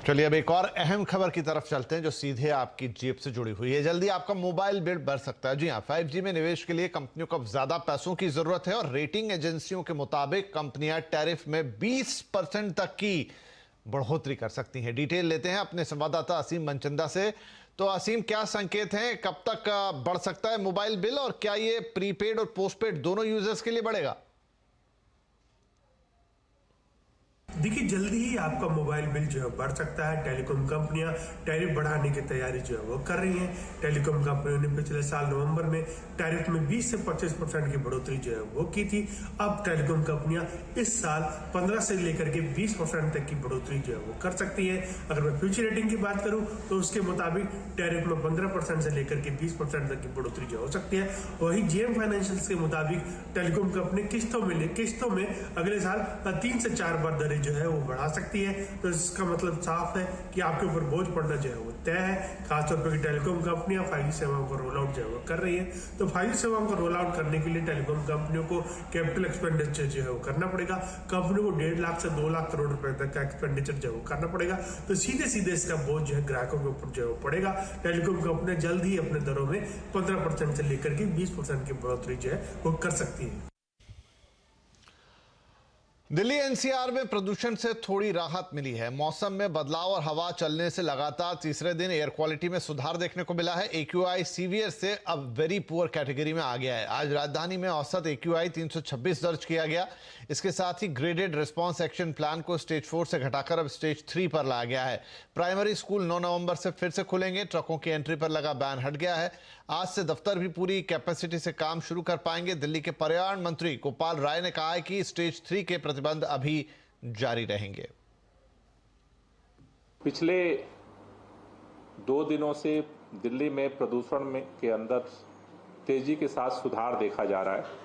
चलिए अब एक और अहम खबर की तरफ चलते हैं जो सीधे आपकी जेब से जुड़ी हुई है। जल्दी आपका मोबाइल बिल बढ़ सकता है। जी हां, 5G में निवेश के लिए कंपनियों को ज्यादा पैसों की जरूरत है और रेटिंग एजेंसियों के मुताबिक कंपनियां टैरिफ में 20% तक की बढ़ोतरी कर सकती हैं। डिटेल लेते हैं अपने संवाददाता असीम मनचंदा से। तो असीम, क्या संकेत हैं, कब तक बढ़ सकता है मोबाइल बिल और क्या ये प्रीपेड और पोस्टपेड दोनों यूजर्स के लिए बढ़ेगा? देखिए, जल्दी ही आपका मोबाइल बिल जो है बढ़ सकता है। टेलीकॉम कंपनियां टैरिफ बढ़ाने की तैयारी जो है वो कर रही हैं। टेलीकॉम कंपनियों ने पिछले साल नवंबर में टैरिफ में 20 से 25% की बढ़ोतरी जो है वो की थी। अब टेलीकॉम कंपनियां इस साल 15 से लेकर के 20% तक की बढ़ोतरी जो है वो कर सकती है। अगर मैं फ्यूचर रेटिंग की बात करूं तो उसके मुताबिक टैरिफ में 15% से लेकर के 20% तक की बढ़ोतरी जो हो सकती है। वहीं जेएम फाइनेंशियल के मुताबिक टेलीकॉम कंपनी किस्तों में अगले साल 3 से 4 बार दरें जो है वो बढ़ा सकती है। तो इसका मतलब साफ है कि आपके ऊपर बोझ पड़ना जो है वो तय है। खासतौर पर टेलीकॉम कंपनियां 5G सेवाओं का रोल आउट जो है वो कर रही है। तो 5G सेवाओं का रोल आउट करने के लिए टेलीकॉम कंपनियों को कैपिटल एक्सपेंडिचर जो है वो करना पड़ेगा। कंपनी को 1.5 लाख से 2 लाख करोड़ रुपए तक का एक्सपेंडिचर जो है वो करना पड़ेगा। तो सीधे सीधे इसका बोझ जो है ग्राहकों के ऊपर जो है वो पड़ेगा। टेलीकॉम कंपनियां जल्द ही अपने दरों में 15% से लेकर के 20% की बढ़ोतरी जो है वो कर सकती है। दिल्ली एनसीआर में प्रदूषण से थोड़ी राहत मिली है। मौसम में बदलाव और हवा चलने से लगातार तीसरे दिन एयर क्वालिटी में सुधार देखने को मिला है। AQI सीवियर से अब वेरी पुअर कैटेगरी में आ गया है। आज राजधानी में औसत AQI 326 दर्ज किया गया। इसके साथ ही ग्रेडेड रिस्पांस एक्शन प्लान को स्टेज 4 से घटाकर अब स्टेज 3 पर लाया गया है। प्राइमरी स्कूल 9 नवंबर से फिर से खुलेंगे। ट्रकों की एंट्री पर लगा बैन हट गया है। आज से दफ्तर भी पूरी कैपेसिटी से काम शुरू कर पाएंगे। दिल्ली के पर्यावरण मंत्री गोपाल राय ने कहा है कि स्टेज 3 के प्रतिबंध अभी जारी रहेंगे। पिछले 2 दिनों से दिल्ली में प्रदूषण में के अंदर तेजी के साथ सुधार देखा जा रहा है।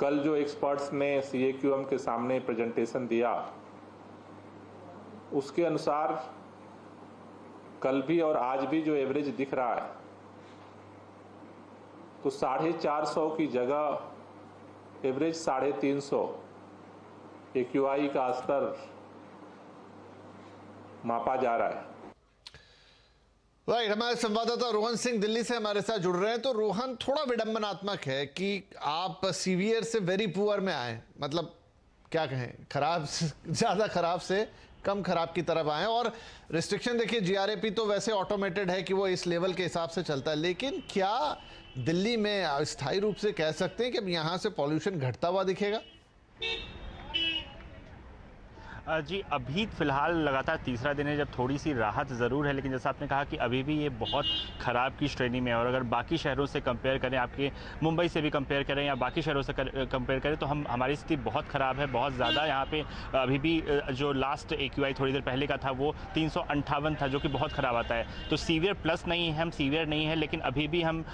कल जो एक्सपर्ट्स ने CAQM के सामने प्रेजेंटेशन दिया उसके अनुसार कल भी और आज भी जो एवरेज दिख रहा है तो 450 की जगह एवरेज 350 AQI का स्तर मापा जा रहा है। राइट, हमारे संवाददाता रोहन सिंह दिल्ली से हमारे साथ जुड़ रहे हैं। तो रोहन, थोड़ा विडंबनात्मक है कि आप सीवियर से वेरी पुअर में आए, मतलब क्या कहें, खराब ज्यादा खराब से कम खराब की तरफ आए। और रिस्ट्रिक्शन देखिए, GRAP तो वैसे ऑटोमेटेड है कि वो इस लेवल के हिसाब से चलता है, लेकिन क्या दिल्ली में स्थायी रूप से कह सकते हैं कि अब यहां से पॉल्यूशन घटता हुआ दिखेगा? जी, अभी फ़िलहाल लगातार तीसरा दिन है जब थोड़ी सी राहत ज़रूर है, लेकिन जैसा आपने कहा कि अभी भी ये बहुत ख़राब की श्रेणी में है। और अगर बाकी शहरों से कंपेयर करें, आपके मुंबई से भी कंपेयर करें या बाकी शहरों से कंपेयर करें, तो हमारी स्थिति बहुत ख़राब है, बहुत ज़्यादा। यहाँ पे अभी भी जो लास्ट AQI थोड़ी देर पहले का था वो 358 था, जो कि बहुत ख़राब आता है। तो सीवियर प्लस नहीं है, हम सीवियर नहीं है, लेकिन अभी भी हम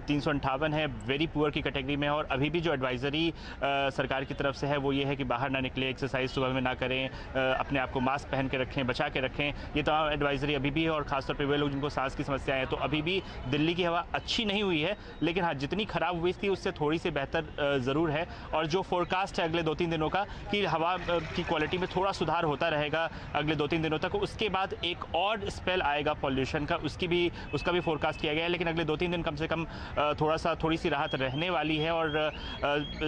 358 है, वेरी पुअर की कैटेगरी में है। और अभी भी जो एडवाइज़री सरकार की तरफ से है वो ये है कि बाहर ना निकले, एक्सरसाइज सुबह में ना करें, अपने आप को मास्क पहन के रखें, बचा के रखें। ये तमाम एडवाइजरी अभी भी है। और खासतौर पे वे लोग जिनको सांस की समस्याएं हैं, तो अभी भी दिल्ली की हवा अच्छी नहीं हुई है, लेकिन हाँ, जितनी खराब हुई थी उससे थोड़ी सी बेहतर ज़रूर है। और जो फोरकास्ट है अगले 2-3 दिनों का कि हवा की क्वालिटी में थोड़ा सुधार होता रहेगा अगले 2-3 दिनों तक। उसके बाद एक और स्पेल आएगा पॉल्यूशन का, उसका भी फोरकास्ट किया गया है। लेकिन अगले 2-3 दिन कम से कम थोड़ी सी राहत रहने वाली है। और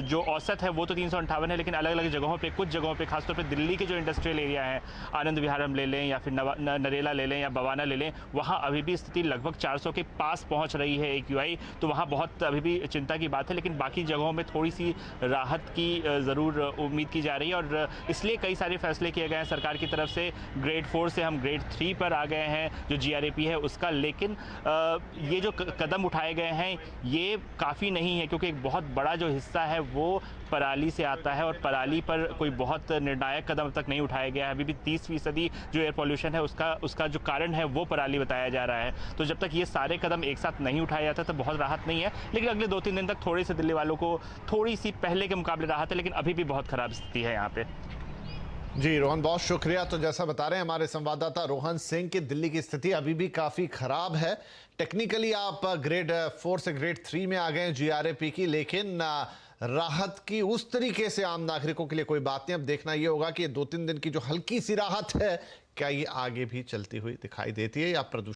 जो औसत है वो तो 358 है, लेकिन अलग अलग जगहों पर, कुछ जगहों पर, खासतौर पर दिल्ली के जो इंडस्ट्रियल एरिया है, आनंद विहार हम ले लें या फिर नरेला ले लें या बवाना ले लें, वहाँ अभी भी स्थिति लगभग 400 के पास पहुँच रही है AQI। तो वहाँ बहुत अभी भी चिंता की बात है, लेकिन बाकी जगहों में थोड़ी सी राहत की ज़रूर उम्मीद की जा रही है। और इसलिए कई सारे फैसले किए गए हैं सरकार की तरफ से। ग्रेड 4 से हम ग्रेड 3 पर आ गए हैं, जो GRAP है उसका। लेकिन ये जो कदम उठाए गए हैं ये काफ़ी नहीं है, क्योंकि एक बहुत बड़ा जो हिस्सा है वो पराली से आता है, और पराली पर कोई बहुत निर्णायक कदम तक नहीं उठाया गया है। अभी भी 30% जो एयर पॉल्यूशन है उसका जो कारण है वो पराली बताया जा रहा है। तो जब तक ये सारे कदम एक साथ नहीं उठाया जाता तो बहुत राहत नहीं है। लेकिन अगले 2-3 दिन तक थोड़े से दिल्ली वालों को थोड़ी सी पहले के मुकाबले राहत है, लेकिन अभी भी बहुत खराब स्थिति है यहाँ पे। जी रोहन, बहुत शुक्रिया। तो जैसा बता रहे हैं हमारे संवाददाता रोहन सिंह कि दिल्ली की स्थिति अभी भी काफ़ी ख़राब है। टेक्निकली आप ग्रेड 4 से ग्रेड 3 में आ गए हैं GRAP की, लेकिन राहत की उस तरीके से आम नागरिकों के लिए कोई बात नहीं। अब देखना यह होगा कि ये 2-3 दिन की जो हल्की सी राहत है, क्या ये आगे भी चलती हुई दिखाई देती है या प्रदूषण